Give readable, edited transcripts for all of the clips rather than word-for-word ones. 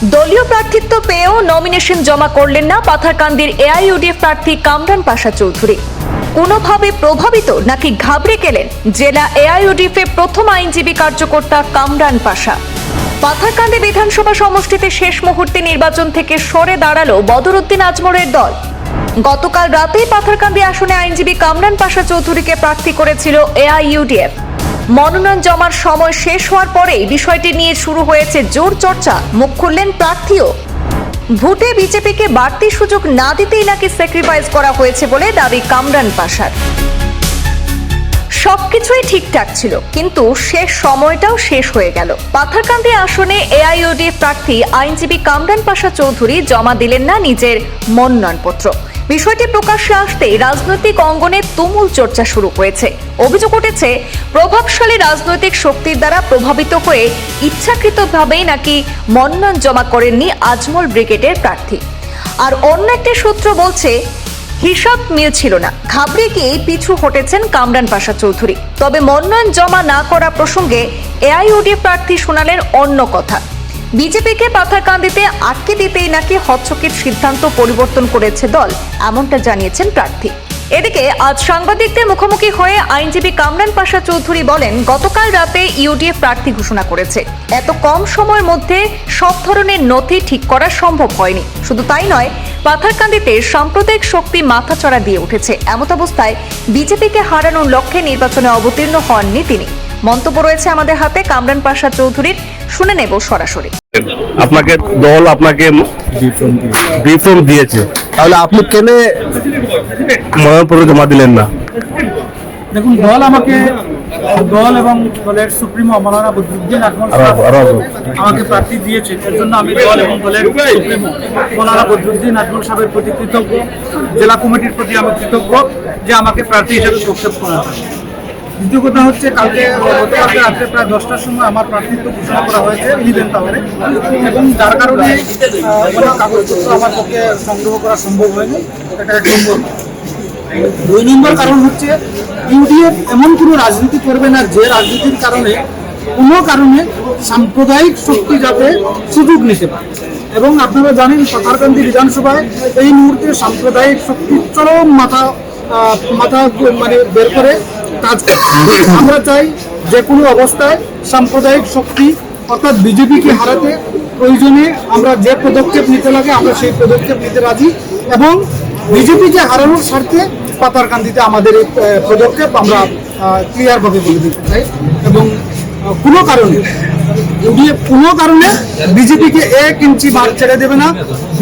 দলীয় প্রার্থিত্ব পেয়েও নমিনেশন জমা করলেন না পাথারকান্দির এআইইউডিএফ প্রার্থী কামরান পাশা চৌধুরী। কোনোভাবে প্রভাবিত নাকি ঘাবড়ে গেলেন জেলা এআইইউডিএফ এর প্রথম আইনজীবী কার্যকর্তা কামরান পাশা। পাথারকান্দি বিধানসভা সমষ্টিতে শেষ মুহূর্তে নির্বাচন থেকে সরে দাঁড়ালো বদরউদ্দিন আজমলের দল। গতকাল রাতেই পাথারকান্দি আসনে আইনজীবী কামরান পাশা চৌধুরীকে প্রার্থী করেছিল এআইইউডিএফ। মনোনয়ন জমার সময় শেষ হওয়ার পরেই বিষয়টি নিয়ে শুরু হয়েছে জোর চর্চা। মুখ খুললেন প্রার্থীও। ভোটে বিজেপিকে বাড়তি সুযোগ না দিতেই নাকি স্যাক্রিফাইস করা হয়েছে বলে দাবি কামরান পাশার। সবকিছুই ঠিকঠাক ছিল, কিন্তু শেষ সময়টাও শেষ হয়ে গেল। পাথারকান্দি আসনে এআইইউডিএফ প্রার্থী আইনজীবী কামরান পাশা চৌধুরী জমা দিলেন না নিজের মনোনয়নপত্র। বিষয়টি প্রকাশ্যে আসতেই রাজনৈতিক অঙ্গনে তুমুল চর্চা শুরু হয়েছে। অভিযোগ উঠেছে প্রভাবশালী রাজনৈতিক শক্তির দ্বারা প্রভাবিত হয়ে ইচ্ছাকৃতভাবেই নাকি মনোনয়ন জমা করেননি আজমল ব্রিগেডের প্রার্থী। আর অন্য একটি সূত্র বলছে হিসাব মিলছিল না, ঘাবড়ে গিয়ে পিছু হটেছেন কামরান পাশা চৌধুরী। তবে মনোনয়ন জমা না করা প্রসঙ্গে এআইইউডিএফ প্রার্থী শোনালেন অন্য কথা। বিজেপিকে পাথারকান্দিতে আটকে দিতেই নাকি হচ্ছকির সিদ্ধান্ত পরিবর্তন করেছে দল, এমনটা জানিয়েছেন প্রার্থী। এদিকে আজ সাংবাদিকদের মুখোমুখি হয়ে আইনজীবী কামরান পাশা চৌধুরী বলেন, গতকাল রাতে ইউডিএফ প্রার্থী ঘোষণা করেছে। এত কম সময়ের মধ্যে সব ধরনের নথি ঠিক করা সম্ভব হয়নি। শুধু তাই নয়, পাথারকান্দিতে সাম্প্রদায়িক শক্তি মাথাচড়া দিয়ে উঠেছে। এমত অবস্থায় বিজেপিকে হারানোর লক্ষ্যে নির্বাচনে অবতীর্ণ হননি তিনি। মন্তব্য রয়েছে আমাদের হাতে কামরান পাশা চৌধুরীর, শুনে নেব সরাসরি। আপনাকে দল আপনাকে বিফর্ম দিয়েছে, তাহলে আপনি কেন মনোনয়নপত্র জমা দিলেন না? দেখুন, দল এবং দলের সুপ্রিমো মাওলানা বদরুদ্দিন আজমল আমাকে প্রার্থী দিয়েছে। এর জন্য আমি দল এবং দলের সুপ্রিমো মাওলানা বদরুদ্দিন আজমল সাহেবের প্রতি কৃতজ্ঞ। জেলা কমিটির প্রতি আমি কৃতজ্ঞ যে আমাকে প্রার্থী হিসেবে প্রক্ষেপ করা হয়। দ্বিতীয় কথা হচ্ছে, গতকালকে রাত্রে প্রায় 10টার সময় আমার প্রার্থিত্ব ঘোষণা করা হয়েছে 11 টাওয়ারে, এবং যার কারণে কোনো কাগজপত্র আমার পক্ষে সংগ্রহ করা সম্ভব হয়নি। এটা 1 নম্বর। 2 নম্বর কারণ হচ্ছে, ইউডিএফ এমন কোনো রাজনীতি করবে না যে রাজনীতির কারণে কোনো কারণে সাম্প্রদায়িক শক্তি যাতে সুযোগ নিতে পারে। এবং আপনারা জানেন, পাথারকান্দি বিধানসভায় এই মুহূর্তে সাম্প্রদায়িক শক্তি চরম মাথা মানে বের করে কাজ করে। আমরা চাই যে কোনো অবস্থায় সাম্প্রদায়িক শক্তি অর্থাৎ বিজেপিকে হারাতে প্রয়োজনে আমরা যে পদক্ষেপ নিতে লাগে আমরা সেই পদক্ষেপ নিতে রাজি, এবং বিজেপিকে হারানোর স্বার্থে পাথারকান্দিতে আমাদের এই পদক্ষেপ আমরা ক্লিয়ারভাবে বলে দিতে চাই। এবং কোনো কারণে বিজেপিকে 1 ইঞ্চি মাঠ ছেড়ে দেবে না।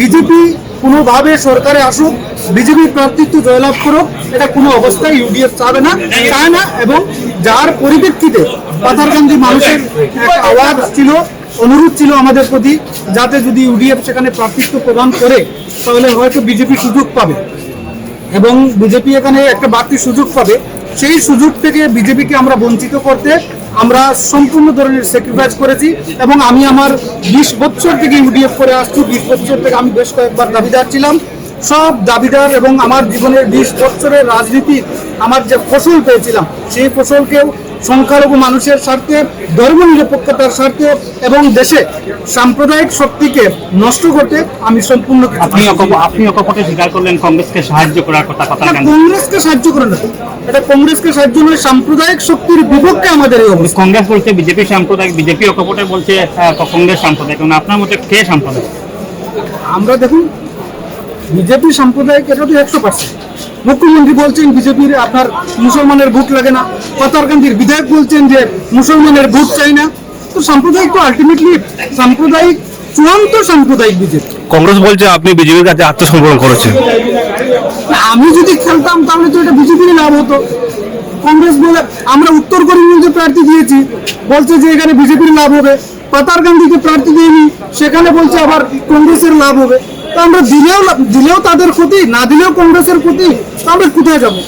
বিজেপি কোনোভাবে সরকারে আসুক, বিজেপি প্রার্থিত্ব জয়লাভ করুক, এটা কোনো অবস্থায় ইউডিএফ চায় না। এবং যার পরিপ্রেক্ষিতে পাথারকান্দি মানুষের আওয়াজ ছিল, অনুরোধ ছিল আমাদের প্রতি, যাতে যদি ইউডিএফ সেখানে প্রার্থিত্ব প্রদান করে তাহলে হয়তো বিজেপি সুযোগ পাবে, এবং বিজেপি এখানে একটা বাড়তি সুযোগ পাবে। সেই সুযোগ থেকে বিজেপিকে আমরা বঞ্চিত করতে আমরা সম্পূর্ণ ধরনের স্যাক্রিফাইস করেছি। এবং আমি আমার 20 বছর থেকে ইউডিএফ করে আসছি। 20 বছর থেকে আমি বেশ কয়েকবার দাবিদার ছিলাম। সব দাবিদার এবং আমার জীবনের 20 বছরের রাজনীতি আমার যে ফসল পেয়েছিলাম, সেই ফসলকেও সংখ্যালঘু মানুষের স্বার্থে, ধর্মনিরপেক্ষতার স্বার্থে এবং দেশে সাম্প্রদায়িক শক্তিকে নষ্ট করতে আমি সম্পূর্ণ। আপনি অকপটে স্বীকার করলেন কংগ্রেসকে সাহায্য করার কথা। কংগ্রেসকে সাহায্য করে না, এটা কংগ্রেসকে সাহায্য নয়, সাম্প্রদায়িক শক্তির বিপক্ষে আমাদের এই অবস্থা। কংগ্রেস বলছে বিজেপি সাম্প্রদায়িক, বিজেপি অকপটে বলছে কংগ্রেস সাম্প্রদায়িক। আপনার মতে কে সাম্প্রদায়িক? আমরা দেখুন, বিজেপি সাম্প্রদায়িক এটা তো 100%। মুখ্যমন্ত্রী বলছেন বিজেপির আপনার মুসলমানের ভোট লাগে না, পাথারকান্দির বিধায়ক বলছেন যে মুসলমানের ভোট চাই না। তো সাম্প্রদায়িক তো আলটিমেটলি সাম্প্রদায়িক, চূড়ান্ত সাম্প্রদায়িক বিজেপি। কংগ্রেস বলছে আপনি বিজেপির কাছে আত্মসমর্পণ করেছেন। আমি যদি খেলতাম তাহলে তো এটা বিজেপির লাভ হতো। কংগ্রেস বলে আমরা উত্তর করিমগঞ্জে প্রার্থী দিয়েছি, বলছে যে এখানে বিজেপির লাভ হবে। পাথারকান্দিতে প্রার্থী দিইনি, সেখানে বলছে আবার কংগ্রেসের লাভ হবে। তো আমরা দিলেও তাদের ক্ষতি, না দিলেও কংগ্রেসের ক্ষতি, তো আমরা কোথায় যাবো?